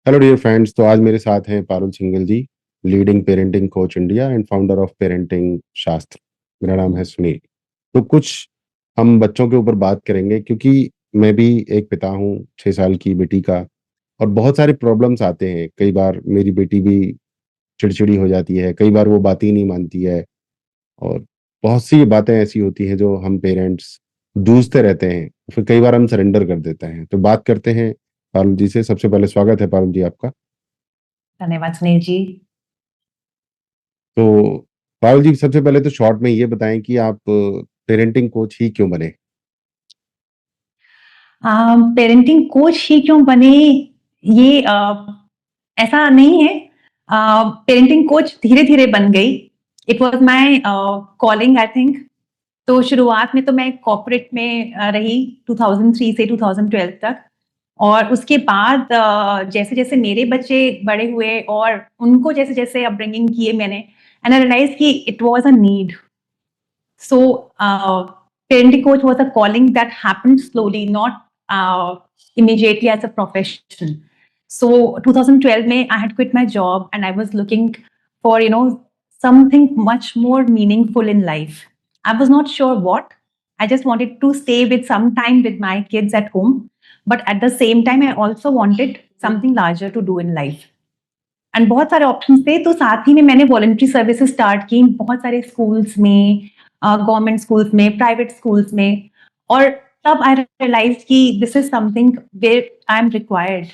Hello dear friends. तो आज मेरे साथ हैं Parul Singhal ji, leading parenting coach India and founder of parenting Shastra. मेरा नाम है सुनील। तो कुछ हम बच्चों के ऊपर बात करेंगे, क्योंकि मैं भी एक पिता हूँ 6 साल की बेटी का। और बहुत सारे प्रॉब्लम्स आते हैं। कई बार मेरी बेटी भी चिड़चिड़ी हो जाती है, कई बार वो बात ही नहीं मानती है। और बहुत सी बातें ऐसी होती हैं जो हम पेरेंट्स जूझते रहते हैं, फिर कई बार हम सरेंडर कर देते हैं। तो बात करते हैं पारुल जी से। सबसे पहले स्वागत है पारुल जी आपका। धन्यवाद सुनील जी। तो पारुल जी, सबसे पहले तो शॉर्ट में ये बताएं कि आप पेरेंटिंग कोच ही क्यों बने। पेरेंटिंग कोच ही क्यों बने, ये ऐसा नहीं है। पेरेंटिंग कोच धीरे धीरे बन गई। It was my calling I think. तो शुरुआत में तो मैं कॉर्पोरेट में रही 2003 से 2012 तक। और उसके बाद जैसे जैसे मेरे बच्चे बड़े हुए और उनको जैसे जैसे अपब्रिंगिंग किए मैंने, एंड आई रियलाइज कि it was a need. So, parenting coach was a calling that happened slowly, not immediately as a profession. So, 2012 May, I had quit my job and I was looking for, something much more meaningful in life. I was not sure what. I just wanted to stay with some time with my kids at home. But at the same time, I also wanted something larger to do in life. And बहुत सारे options थे, तो साथ ही में मैंने voluntary services start की बहुत सारे स्कूल्स में, गवर्नमेंट स्कूल्स में, प्राइवेट स्कूल्स में। और तब आई रियलाइज कि this is something where I am required.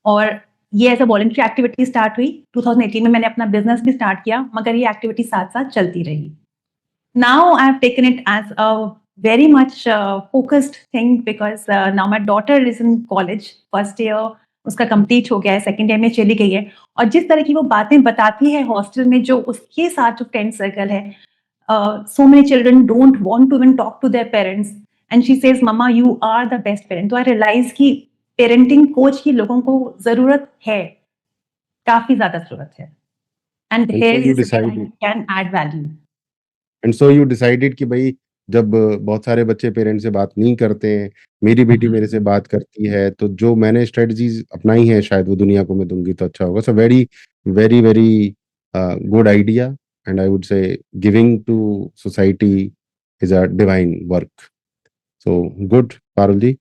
और ये as a voluntary activity start हुई 2018 में। मैंने अपना बिजनेस भी स्टार्ट किया, मगर ये एक्टिविटी साथ साथ चलती रही। Now I have taken it as a very much focused thing because now my daughter is in college, first year उसका कंप्लीट हो गया है, सेकेंड ईयर में चली गई है। और जिस तरह की वो बातें बताती है हॉस्टल में, जो उसके साथ जो फ्रेंड सर्कल है, so many children don't want to even talk to their parents and she says mamma you are the best parent. तो आई रियलाइज कि पेरेंटिंग कोच की लोगों को जरूरत है, काफी ज्यादा जरूरत है। And and so here you is where I decided can add value. कि भाई, जब बहुत सारे बच्चे पेरेंट्स से बात नहीं करते हैं, मेरी बेटी मेरे से बात करती है, तो जो मैंने स्ट्रेटजीज अपनाई हैं शायद वो दुनिया को मैं दूंगी तो अच्छा होगा। So very very very good idea. And I would say giving to society is a divine work. So good Parul ji.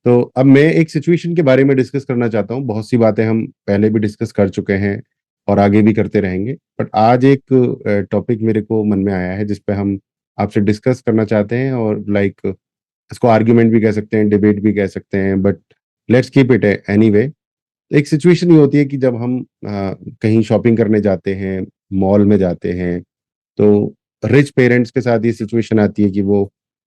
तो अब मैं एक सिचुएशन के बारे में डिस्कस करना चाहता हूँ। बहुत सी बातें हम पहले भी डिस्कस कर चुके हैं और आगे भी करते रहेंगे, बट आज एक टॉपिक मेरे को मन में आया है जिस पे हम आपसे डिस्कस करना चाहते हैं। और लाइक इसको आर्ग्यूमेंट भी कह सकते हैं, डिबेट भी कह सकते हैं, but let's keep it anyway. एक सिचुएशन ये होती है कि जब हम कहीं शॉपिंग करने जाते हैं, मॉल में जाते हैं, तो रिच पेरेंट्स के साथ ये सिचुएशन आती है कि वो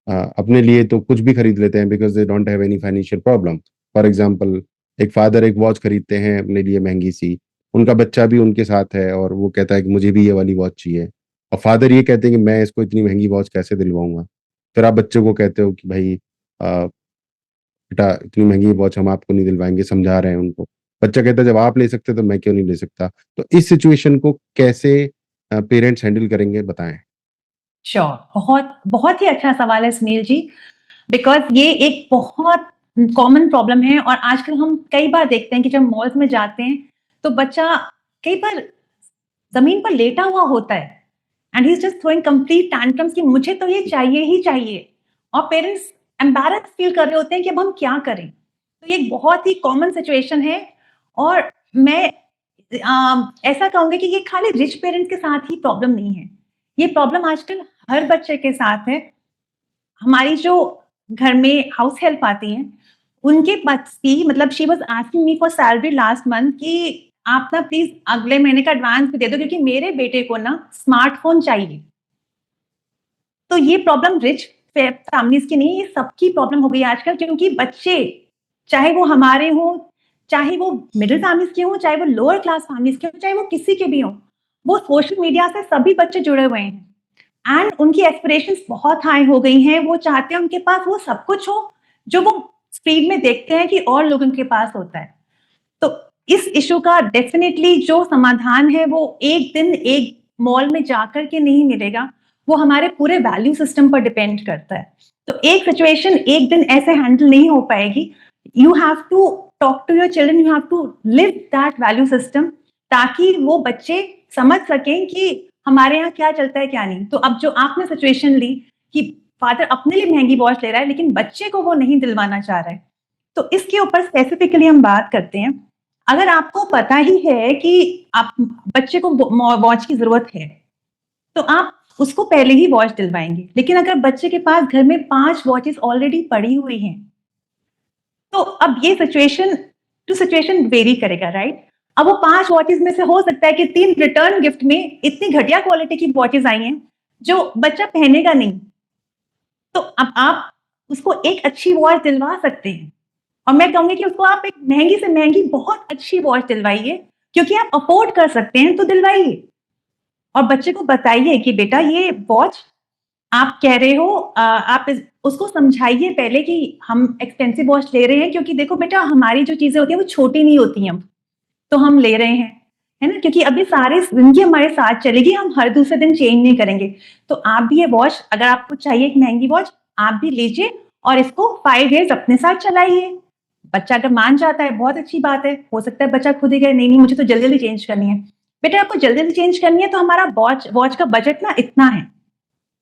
अपने लिए तो कुछ भी खरीद लेते हैं because they don't have any financial problem. For example, एक फादर एक वॉच खरीदते हैं अपने लिए महंगी सी, उनका बच्चा भी उनके साथ है और वो कहता है कि मुझे भी ये वाली वॉच चाहिए। और फादर ये कहते हैं कि मैं इसको इतनी महंगी वॉच कैसे दिलवाऊंगा। फिर आप बच्चे को कहते हो कि भाई बेटा, इतनी महंगी वॉच हम आपको नहीं दिलवाएंगे, समझा रहे हैं उनको। बच्चा कहता है जब आप ले सकते तो मैं क्यों नहीं ले सकता। तो इस सिचुएशन को कैसे पेरेंट्स हैंडल करेंगे, बताएं। श्योर, बहुत बहुत ही अच्छा सवाल है सुनील जी। बिकॉज ये एक बहुत कॉमन प्रॉब्लम है। और आजकल हम कई बार देखते हैं कि जब मॉल्स में जाते हैं तो बच्चा कई बार जमीन पर लेटा हुआ होता है and he is just throwing complete tantrums कि मुझे तो ये चाहिए ही चाहिए। और पेरेंट्स एम्बैरस फील कर रहे होते हैं कि अब हम क्या करें। तो ये एक बहुत ही कॉमन सिचुएशन है। और मैं ऐसा कहूंगी कि ये खाली रिच पेरेंट्स के साथ ही प्रॉब्लम नहीं है, ये प्रॉब्लम आजकल हर बच्चे के साथ है। हमारी जो घर में हाउस हेल्प आती हैं, उनके पास भी, मतलब she was asking me for salary last month कि आप ना प्लीज अगले महीने का एडवांस भी दे दो क्योंकि मेरे बेटे को ना स्मार्टफोन चाहिए। तो ये प्रॉब्लम रिच फैमिलीज की नहीं, ये सबकी प्रॉब्लम हो गई आजकल। क्योंकि बच्चे, चाहे वो हमारे हों, चाहे वो मिडिल फैमिलीज के हों, चाहे वो लोअर क्लास फैमिलीज के हों, चाहे वो किसी के भी हों, वो सोशल मीडिया से सभी बच्चे जुड़े हुए हैं। एंड उनकी एस्पिरेशंस बहुत हाई हो गई हैं। वो चाहते हैं उनके पास वो सब कुछ हो जो वो स्क्रीन में देखते हैं कि और लोगों के पास होता है। तो इस इशू का डेफिनेटली जो समाधान है वो एक दिन एक मॉल में जाकर के नहीं मिलेगा, वो हमारे पूरे वैल्यू सिस्टम पर डिपेंड करता है। तो एक सिचुएशन एक दिन ऐसे हैंडल नहीं हो पाएगी। You have to talk to your children, you have to live that value system, ताकि वो बच्चे समझ सकें कि हमारे यहाँ क्या चलता है क्या नहीं। तो अब जो आपने सिचुएशन ली कि फादर अपने लिए महंगी वॉच ले रहा है लेकिन बच्चे को वो नहीं दिलवाना चाह रहा है, तो इसके ऊपर स्पेसिफिकली हम बात करते हैं। अगर आपको पता ही है कि आप बच्चे को वॉच की जरूरत है, तो आप उसको पहले ही वॉच दिलवाएंगे। लेकिन अगर बच्चे के पास घर में 5 वॉचेस ऑलरेडी पड़ी हुई हैं, तो अब ये सिचुएशन टू सिचुएशन वेरी करेगा, राइट? अब वो 5 वॉचेस में से हो सकता है कि 3 रिटर्न गिफ्ट में इतनी घटिया क्वालिटी की वॉचेस आई हैं जो बच्चा पहनेगा नहीं। तो अब आप उसको एक अच्छी वॉच दिलवा सकते हैं, और मैं कहूंगी कि उसको आप एक महंगी से महंगी बहुत अच्छी वॉच दिलवाइए, क्योंकि आप अफोर्ड कर सकते हैं तो दिलवाइए। और बच्चे को बताइए कि बेटा ये वॉच आप कह रहे हो, आप उसको समझाइए पहले कि हम एक्सपेंसिव वॉच ले रहे हैं, क्योंकि देखो बेटा हमारी जो चीजें होती हैं वो छोटी नहीं होती हैं, तो हम ले रहे हैं, है ना, क्योंकि अभी सारे जिंदगी हमारे साथ चलेगी, हम हर दूसरे दिन चेंज नहीं करेंगे। तो आप भी ये वॉच, अगर आपको चाहिए एक महंगी वॉच, आप भी लीजिए और इसको 5 इयर्स अपने साथ चलाइए। बच्चा अगर मान जाता है बहुत अच्छी बात है, हो सकता है बच्चा खुद ही कहे नहीं नहीं मुझे तो जल्दी जल्दी चेंज करनी है। बेटा आपको जल्दी जल्दी चेंज करनी है तो हमारा वॉच का बजट ना इतना है,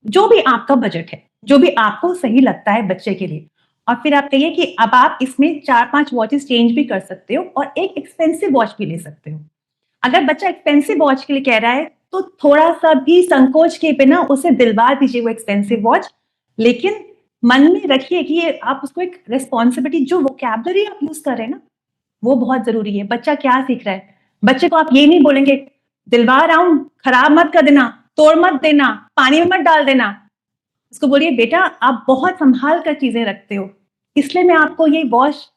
जो भी आपका बजट है, जो भी आपको सही लगता है बच्चे के लिए। और फिर आप कहिए कि अब आप इसमें 4-5 वॉचेस चेंज भी कर सकते हो और एक एक्सपेंसिव वॉच भी ले सकते हो। अगर बच्चा एक्सपेंसिव वॉच के लिए कह रहा है तो थोड़ा सा भी संकोच के बिना उसे दिलवा दीजिए वो एक्सपेंसिव वॉच, लेकिन मन में रखिए कि ये आप उसको एक रिस्पॉन्सिबिलिटी, जो वोकैबुलरी आप यूज कर रहे हैं ना, वो बहुत जरूरी है। बच्चा क्या सीख रहा है, बच्चे को आप ये नहीं बोलेंगे दिलवा रहा हूं, खराब मत कर देना, तोड़ मत देना, पानी में मत डाल देना। उसको बोलिए बेटा आप बहुत संभाल कर चीजें रखते हो, इसलिए मैं आपको ये वॉच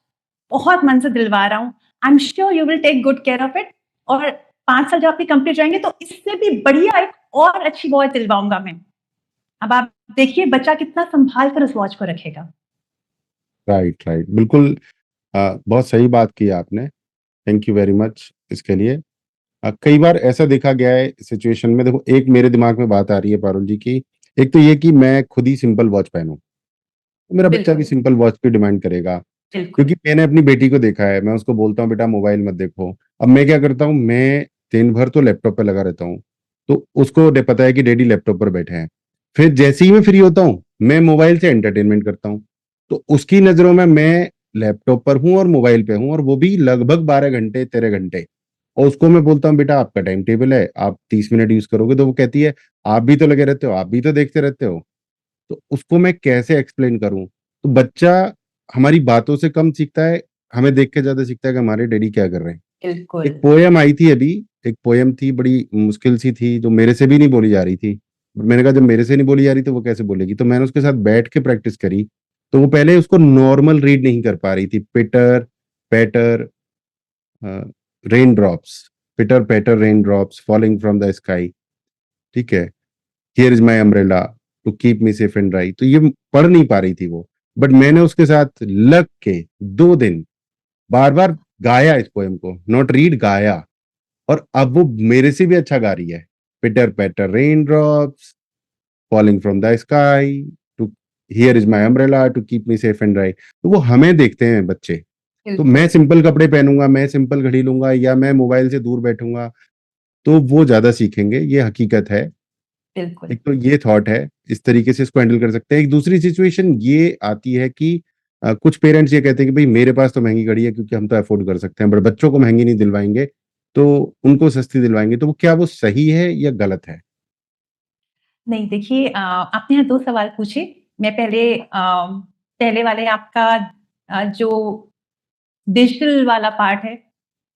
बहुत मन से दिलवा रहा हूँ। I am sure you will take good care of it, और 5 साल जब आपकी कंप्लीट जाएंगे तो इससे भी बढ़िया एक और अच्छी वॉच दिलवाऊंगा मैं। अब आप देखिए बच्चा कितना संभाल कर उस वॉच को रखेगा। राइट, राइट, बिल्कुल। बहुत सही बात की आपने। थैंक यू वेरी मच इसके लिए। कई बार ऐसा देखा गया है सिचुएशन में, देखो एक मेरे दिमाग में बात आ रही है पारुल जी की, एक तो ये कि मैं खुद ही सिंपल वॉच पहनूं, तो मेरा बच्चा भी बिल्कुल सिंपल वॉच की डिमांड करेगा। बिल्कुल। क्योंकि मैंने अपनी बेटी को देखा है, मैं उसको बोलता हूँ बेटा मोबाइल मत देखो। अब मैं क्या करता हूँ, मैं दिन भर तो लैपटॉप पे लगा रहता हूँ, तो उसको पता है कि डैडी लैपटॉप पर बैठे हैं। फिर जैसे ही मैं फ्री होता हूँ मैं मोबाइल से एंटरटेनमेंट करता हूँ। तो उसकी नजरों में मैं लैपटॉप पर हूँ और मोबाइल पे हूँ, और वो भी लगभग 12 घंटे 13 घंटे। और उसको मैं बोलता हूँ बेटा आपका टाइम टेबल है, आप 30 मिनट यूज करोगे, तो वो कहती है आप भी तो लगे रहते हो, आप भी तो देखते रहते हो। तो उसको मैं कैसे एक्सप्लेन करूं? तो बच्चा हमारी बातों से कम सीखता है, हमें देख के ज्यादा सीखता है कि हमारे डैडी क्या कर रहे हैं। बिल्कुल एक पोयम आई थी अभी, एक पोयम थी, बड़ी मुश्किल सी थी, जो मेरे से भी नहीं बोली जा रही थी। मैंने कहा जब मेरे से नहीं बोली जा रही तो वो कैसे बोलेगी, तो मैंने उसके साथ बैठ के प्रैक्टिस करी। तो वो पहले उसको नॉर्मल रीड नहीं कर पा रही थी, पिटर patter rain drops, pitter patter rain drops falling from the sky, ठीक है, here is my umbrella to keep me safe and dry. तो ये पढ़ नहीं पा रही थी वो, बट मैंने उसके साथ लग के 2 दिन बार बार गाया इस पोएम को, नॉट रीड, गाया। और अब वो मेरे से भी अच्छा गा रही है। Pitter patter rain drops falling from the sky to here is my umbrella to keep me safe and dry. तो वो हमें देखते हैं बच्चे। तो मैं बिल्कुल सिंपल कपड़े पहनूंगा, मैं सिंपल घड़ी लूंगा, या मैं मोबाइल से दूर बैठूंगा, तो वो ज्यादा सीखेंगे, ये हकीकत है। बिल्कुल। एक तो ये थॉट है, इस तरीके से इसको हैंडल कर सकते हैं। एक दूसरी सिचुएशन ये आती है कि कुछ पेरेंट्स ये कहते हैं कि भाई मेरे पास तो महंगी घड़ी है क्योंकि हम तो अफोर्ड कर सकते हैं, बट बच्चों को महंगी नहीं दिलवाएंगे, तो उनको सस्ती दिलवाएंगे। तो वो क्या वो सही है या गलत है? नहीं देखिए, आपने यहाँ 2 सवाल पूछे। मैं पहले वाले आपका जो डिजिटल वाला पार्ट है,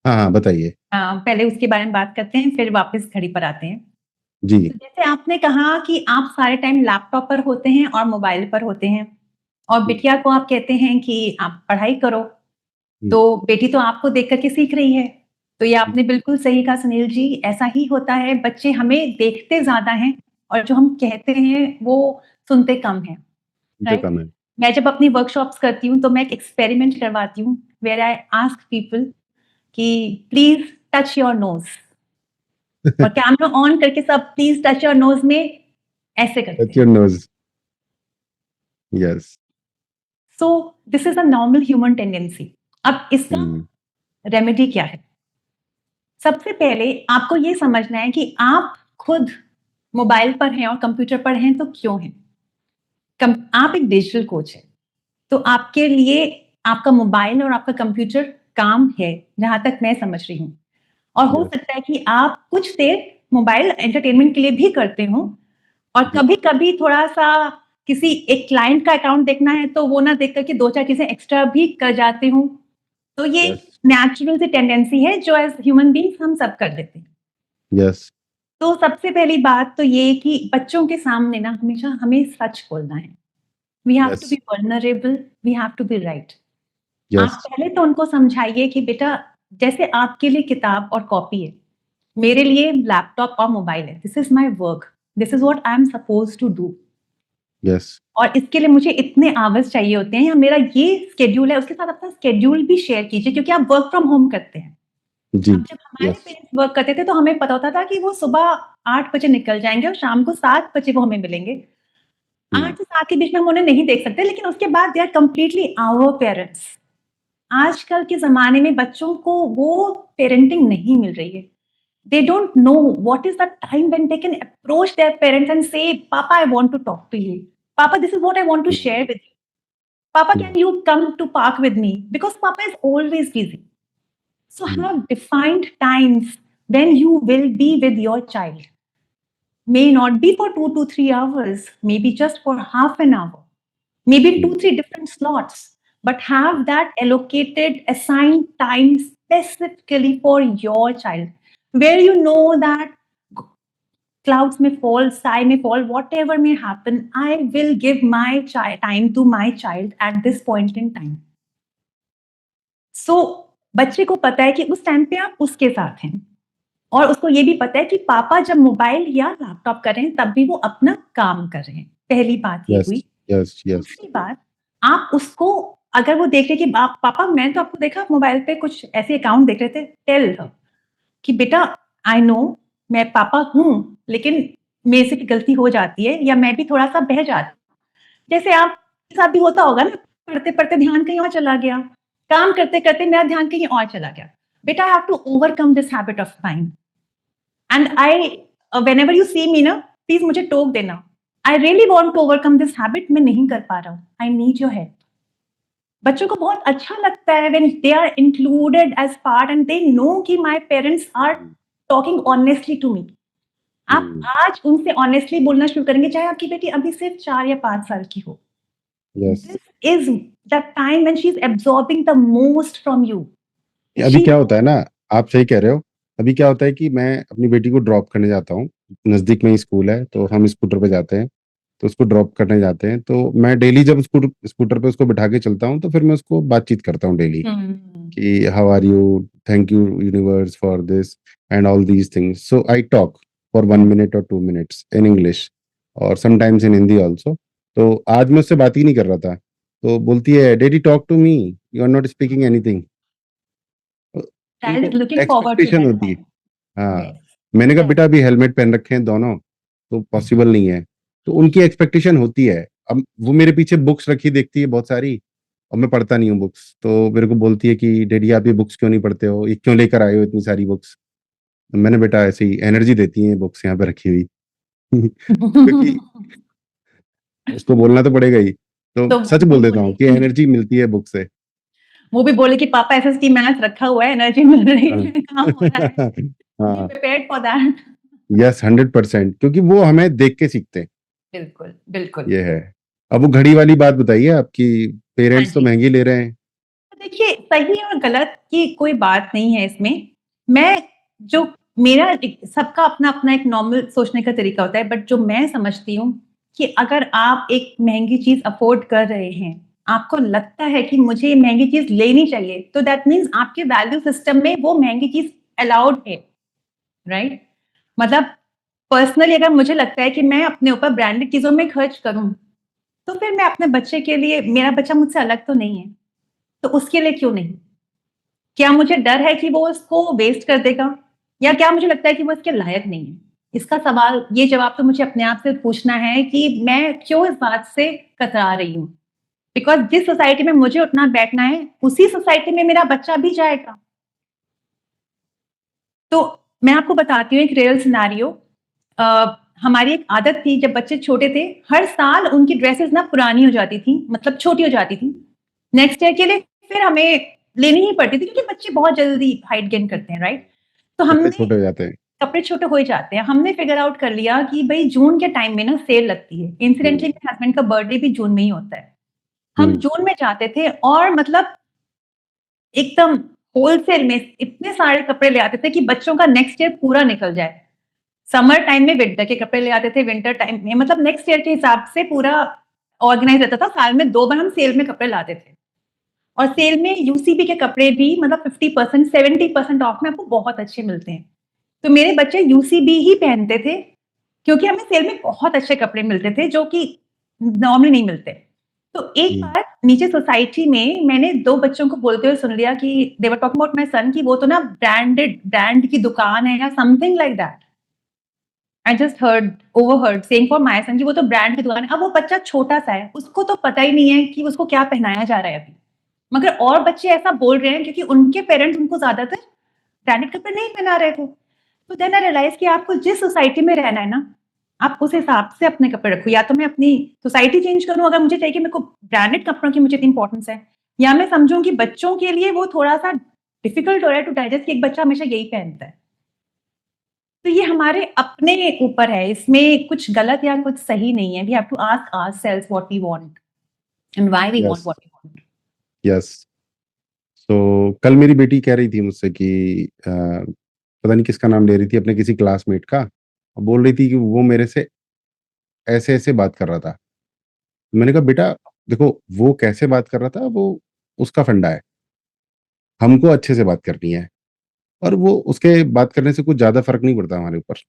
हाँ हाँ, बताइए। पहले उसके बारे में बात करते हैं, फिर वापस घड़ी पर आते हैं। जी। तो जैसे आपने कहा कि आप सारे टाइम लैपटॉप पर होते हैं और मोबाइल पर होते हैं, और बिटिया को आप कहते हैं कि आप पढ़ाई करो, हम्म, तो बेटी तो आपको देख कर के सीख रही है। तो ये आपने बिल्कुल सही कहा सुनील जी, ऐसा ही होता है, बच्चे हमें देखते ज़्यादा हैं और जो हम कहते हैं वो सुनते कम हैं, जो राइट? कम है। मैं जब अपनी वर्कशॉप्स करती हूँ तो मैं एक एक्सपेरिमेंट करवाती हूँ, वेयर आई आस्क पीपल कि प्लीज़ टच योर नोज़, और कैमरा ऑन करके सब प्लीज़ टच योर नोज़ में ऐसे करते टच योर हैं। Nose. Yes. So this is a normal human tendency. अब इसका रेमेडी क्या है? सबसे पहले आपको ये समझना है कि आप खुद मोबाइल पर हैं और कंप्यूटर पर हैं तो क्यों हैं? आप एक डिजिटल कोच हैं, तो आपके लिए आपका मोबाइल और आपका कंप्यूटर काम है, जहाँ तक मैं समझ रही हूँ। और हो यस, सकता है कि आप कुछ देर मोबाइल एंटरटेनमेंट के लिए भी करते हो और जी, कभी-कभी थोड़ा-सा किसी एक क्लाइंट का अकाउंट देखना है तो वो ना देख कर के 2-4 चीज़ें एक्स्ट्रा भी कर जाते हो। तो ये यस, नेचुरल सी टेंडेंसी है जो एज़ ह्यूमन बीइंग्स हम सब कर देते हैं। यस, तो सबसे पहली बात तो ये कि बच्चों के सामने ना हमेशा हमें सच बोलना है। We have to yes, be vulnerable, we have to be right. आप यस, पहले तो उनको समझाइए कि बेटा जैसे आपके लिए किताब और कॉपी है, मेरे लिए लैपटॉप और मोबाइल है। This is my work, this is what I am supposed to do yes, और इसके लिए मुझे इतने आवर्स चाहिए होते हैं या मेरा ये शेड्यूल है, उसके साथ अपना शेड्यूल भी शेयर कीजिए क्योंकि आप वर्क फ्रॉम होम करते हैं। जी, अब जब हमारे यस, पेरेंट्स वर्क करते थे तो हमें पता होता था कि वो सुबह 8 बजे निकल जाएँगे और शाम को 7 बजे वो हमें मिलेंगे। हुँ, 8 से 7 के बीच में हम उन्हें नहीं देख सकते लेकिन उसके बाद they are completely our parents. आजकल के ज़माने में बच्चों को वो पेरेंटिंग नहीं मिल रही है। They don't know what is the time when they can approach their parents and say, "Papa, I want to talk to you. Papa, this is what I want to share hmm, with you. Papa, hmm, can you come to park with me?" Because Papa is always busy. So hmm, have defined times when you will be with your child. May not be for 2 to 3 hours, maybe just for half an hour, maybe hmm, 2, 3 different slots, but have that allocated, assigned time specifically for your child, where you know that clouds may fall, sky may fall, whatever may happen, I will give my time to my child at this point in time. So बच्चे को पता है कि उस time पे आप उसके साथ हैं और उसको ये भी पता है कि पापा जब मोबाइल या लैपटॉप कर रहे हैं तब भी वो अपना काम कर रहे हैं। पहली बात ये यस, हुई। यस, यस, दूसरी बात, आप उसको अगर वो देख रहे कि आप पापा मैं तो आपको देखा आप मोबाइल पे कुछ ऐसे अकाउंट देख रहे थे, टेल हर कि बेटा आई नो मैं पापा हूँ, लेकिन मेरे से भी गलती हो जाती है या मैं भी थोड़ा-सा बह जाती हूँ। जैसे आपके साथ भी होता होगा ना, पढ़ते-पढ़ते ध्यान कहीं और चला गया, काम करते-करते मेरा ध्यान कहीं और चला गया। बेटा I have to overcome this habit of mine and I whenever you see me ना प्लीज़ मुझे टोक देना। I really want to overcome this habit मैं नहीं कर पा रहा हूँ। I need your help. बच्चों को बहुत अच्छा लगता है when they are included as part and they know कि माय पेरेंट्स आर हुँ, टॉकिंग ऑनेस्टली टू मी। आप हुँ, आज उनसे ऑनेस्टली बोलना शुरू करेंगे, चाहे आपकी बेटी अभी सिर्फ 4 या 5 साल की हो। Yes. This is the time when she's absorbing the most from you. अभी She क्या होता है ना, आप सही कह रहे हो। अभी क्या होता है कि मैं अपनी बेटी को ड्रॉप करने जाता हूँ, नज़दीक में ही स्कूल है, तो हम स्कूटर पे जाते हैं, तो उसको ड्रॉप करने जाते हैं, तो मैं डेली जब स्कूटर पे उसको बिठा के चलता हूँ, तो फिर मैं उसको बातचीत करता हूँ डेली हुँ। कि how are you? Thank you universe for this and all these things. So I talk for 1 minute और 2 मिनट्स इन इंग्लिश और समटाइम्स इन हिंदी ऑल्सो। तो आज मैं उससे बात ही नहीं कर रहा था, तो बोलती है, "daddy talk to me, you are not speaking anything." Uh, Child उनको is looking forward to expectation that होती है। time. हाँ, Yes, मैंने कहा correct. बेटा अभी हेलमेट पहन रखे हैं दोनों, तो पॉसिबल नहीं है। तो उनकी एक्सपेक्टेशन होती है। अब वो मेरे पीछे बुक्स रखी देखती है बहुत सारी और मैं पढ़ता नहीं हूँ बुक्स। तो मेरे को बोलती है कि डैडी आप ये बुक्स क्यों नहीं पढ़ते हो? ये क्यों लेकर आए हो इतनी सारी बुक्स? मैंने बेटा ऐसे ही एनर्जी देती हैं बुक्स यहाँ पे रखी हुई। क्योंकि उसको बोलना तो पड़ेगा ही। तो तो सच वो बोल देता बोले हूँ कि कि एनर्जी मिलती है बुक से। वो भी बोले कि पापा एसएसटी मैथ्स रखा हुआ है, एनर्जी मिल रही हाँ। है, काम हो रहा है। बी हाँ, प्रिपेयर्ड फॉर दैट। यस 100% क्योंकि वो हमें देख के सीखते हैं। बिल्कुल, बिल्कुल। ये है। अब वो घड़ी वाली बात बताइए आपकी हाँ पेरेंट्स तो जी। महँगी ले रहे हैं। देखिए, सही और गलत की कोई बात नहीं है इसमें। मैं जो मेरा एक सबका अपना-अपना एक नॉर्मल सोचने का तरीका होता है, बट जो मैं समझती हूँ कि अगर आप एक महँगी चीज़ अफ़ोर्ड कर रहे हैं, आपको लगता है कि मुझे ये महँगी चीज़ लेनी चाहिए, तो दैट मीन्स आपके वैल्यू सिस्टम में वो महँगी चीज़ अलाउड है, राइट? मतलब पर्सनली अगर मुझे लगता है कि मैं अपने ऊपर ब्रांडेड चीज़ों में खर्च करूँ, तो फिर मैं अपने बच्चे के लिए मेरा बच्चा मुझसे अलग तो नहीं है, तो उसके लिए क्यों नहीं? क्या मुझे डर है कि वो उसको वेस्ट कर देगा? या क्या मुझे लगता है कि वो इसके लायक नहीं है? इसका सवाल ये जवाब तो मुझे अपने आप से पूछना है कि मैं क्यों इस बात से कतरा रही हूँ? बिकॉज जिस सोसाइटी में मुझे उठना बैठना है उसी सोसाइटी में मेरा बच्चा भी जाएगा। तो मैं आपको बताती हूँ एक रियल सिनेरियो। हमारी एक आदत थी जब बच्चे छोटे थे, हर साल उनकी ड्रेसेस ना पुरानी हो जाती थी, मतलब छोटी हो जाती थी। नेक्स्ट ईयर के लिए फिर हमें लेनी ही पड़ती थी क्योंकि बच्चे बहुत जल्दी हाइट गेन करते हैं, राइट? तो कपड़े हमने छोटे हो जाते हैं। कपड़े छोटे हो ही जाते हैं। हमने फिगर आउट कर लिया कि भाई जून के टाइम में ना सेल लगती है। इंसिडेंटली मेरे हस्बैंड का बर्थडे भी जून में ही होता है। हम जून में जाते थे और मतलब एकदम होलसेल में इतने सारे कपड़े ले आते थे कि बच्चों का नेक्स्ट ईयर पूरा निकल जाए। समर टाइम में विंटर के कपड़े ले आते थे, विंटर टाइम में मतलब नेक्स्ट ईयर के हिसाब से पूरा ऑर्गेनाइज रहता था। साल में 2 बार हम सेल में कपड़े लाते थे और सेल में यूसीबी के कपड़े भी मतलब 50% 70% ऑफ में आपको बहुत अच्छे मिलते हैं। तो मेरे बच्चे यूसीबी ही पहनते थे क्योंकि हमें सेल में बहुत अच्छे कपड़े मिलते थे जो कि नॉर्मली नहीं मिलते। तो एक बार नीचे सोसाइटी में मैंने 2 बच्चों को बोलते हुए सुन लिया कि they were talking about my son कि वो तो ना ब्रांड की दुकान है या something like that. I just overheard saying for my son कि वो तो ब्रांड की दुकान है। अब वो बच्चा छोटा-सा है, उसको तो पता ही नहीं है कि उसको क्या पहनाया जा रहा है अभी। मगर और बच्चे ऐसा बोल रहे हैं क्योंकि उनके पेरेंट्स उनको ज़्यादातर ब्रांडेड कपड़े नहीं पहना रहे थे। तो देन आई रियलाइज़ कि आपको जिस सोसाइटी में रहना है ना, आप उस हिसाब से अपने कपड़े रखो। या तो मैं अपनी सोसाइटी चेंज करूँ अगर मुझे चाहिए कि मेरे को ब्रांडेड कपड़ों की मुझे इतनी इम्पोर्टेंस है, या मैं समझूँ कि बच्चों के लिए वो थोड़ा-सा डिफिकल्ट हो रहा है टू डाइजेस्ट कि एक बच्चा हमेशा यही पहनता है। तो ये हमारे अपने ऊपर है, इसमें कुछ गलत या कुछ सही नहीं है। We have to ask ourselves what we want and why we want yes, what we want. Yes. तो कल मेरी बेटी कह रही थी मुझसे कि पता नहीं किसका नाम ले रही थी, अपने किसी क्लासमेट का, और बोल रही थी कि वो मेरे से ऐसे-ऐसे बात कर रहा था। मैंने कहा बेटा देखो, वो कैसे बात कर रहा था वो उसका फंडा है। हमको अच्छे से बात करनी है और वो उसके बात करने से कुछ ज़्यादा फ़र्क नहीं पड़ता हमारे ऊपर।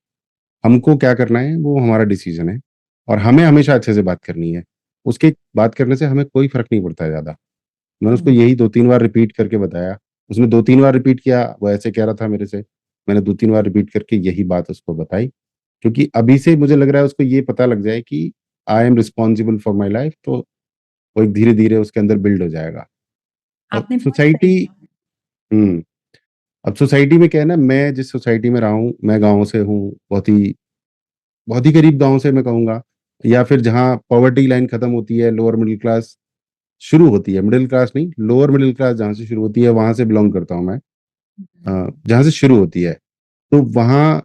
हमको क्या करना है वो हमारा डिसीज़न है और हमें हमेशा अच्छे से बात करनी है। उसके बात करने से हमें कोई फ़र्क नहीं पड़ता है ज़्यादा। मैंने उसको हुँ। यही 2-3 बार रिपीट करके बताया। उसने 2-3 बार रिपीट किया, वो ऐसे कह रहा था मेरे से। मैंने 2-3 बार रिपीट करके यही बात उसको बताई, क्योंकि अभी से मुझे लग रहा है उसको ये पता लग जाए कि I am responsible for my life, तो वो एक धीरे-धीरे उसके अंदर बिल्ड हो जाएगा। और आपने बहुत सही सोसाइटी कहा। हुँ, अब सोसाइटी में क्या है ना, मैं जिस सोसाइटी में रहा हूँ, मैं गाँव से हूँ, बहुत ही करीब गाँव से मैं कहूँगा, या फिर जहाँ पॉवर्टी लाइन खत्म होती है, लोअर मिडल क्लास शुरू होती है, मिडल क्लास नहीं, लोअर मिडल क्लास जहाँ से शुरू होती है, वहाँ से बिलॉन्ग करता हूँ मैं। जहाँ से शुरू होती है, तो वहाँ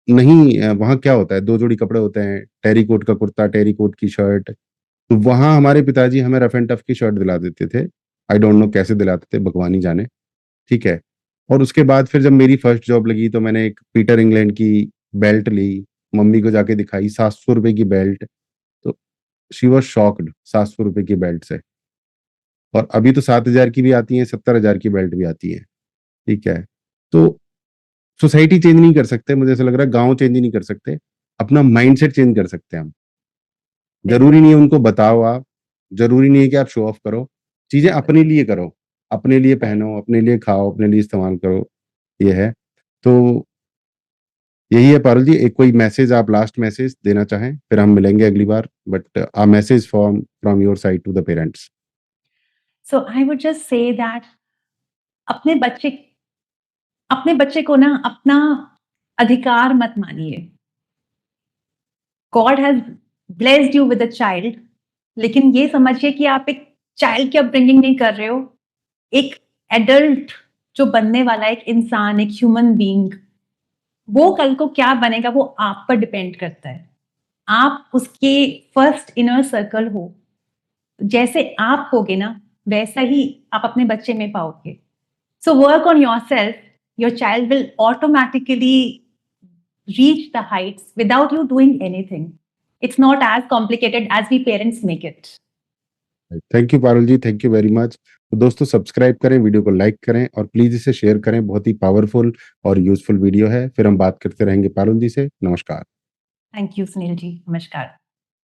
नहीं, वहाँ क्या होता है, 2 जोड़ी कपड़े होते हैं, टेरीकोट का कुर्ता, टेरीकोट की शर्ट। तो वहाँ हमारे पिताजी हमें रफ एंड टफ की शर्ट दिला देते थे। आई डोंट नो कैसे दिलाते थे, भगवान ही जाने, ठीक है? और उसके बाद फिर जब मेरी फर्स्ट जॉब लगी तो मैंने एक पीटर इंग्लैंड की बेल्ट ली, मम्मी को जाके दिखाई, ₹700 की बेल्ट। तो शी वाज़ शॉक्ड, ₹700 की बेल्ट से। और अभी तो 7,000 की भी आती हैं, 70,000 की बेल्ट भी आती है, ठीक है? तो सोसाइटी चेंज नहीं कर सकते, मुझे ऐसा लग रहा है गाँव चेंज ही नहीं कर सकते, अपना माइंडसेट चेंज कर सकते हैं हम। ज़रूरी नहीं है उनको बताओ आप, ज़रूरी नहीं है कि आप शो ऑफ करो, चीज़ें अपने लिए करो, अपने लिए पहनो, अपने लिए खाओ, अपने लिए इस्तेमाल करो, ये है। तो यही है पारुल जी, एक कोई मैसेज आप लास्ट मैसेज देना चाहें, फिर हम मिलेंगे अगली बार, but a message from your side to the parents. So I would just say that अपने बच्चे अपने बच्चे को ना अपना अधिकार मत मानिए। God has blessed you with a child, लेकिन ये समझिए कि आप एक चाइल्ड की अपब्रिंगिंग नहीं कर रहे हो, एक एडल्ट जो बनने वाला है, एक इंसान, एक ह्यूमन बीइंग, वो कल को क्या बनेगा वो आप पर डिपेंड करता है। आप उसके फर्स्ट इनर सर्कल हो। जैसे आप होगे ना, वैसा ही आप अपने बच्चे में पाओगे। So work on yourself. Your child will automatically reach the heights without you doing anything. It's not as complicated as we parents make it. Thank you Parul ji, thank you very much. तो दोस्तों सब्सक्राइब करें, video को like करें और please इसे share करें, बहुत ही powerful और यूज़फुल वीडियो है। फिर हम बात करते रहेंगे पारुल जी से। नमस्कार। Thank you, Sunil ji. Namaskar.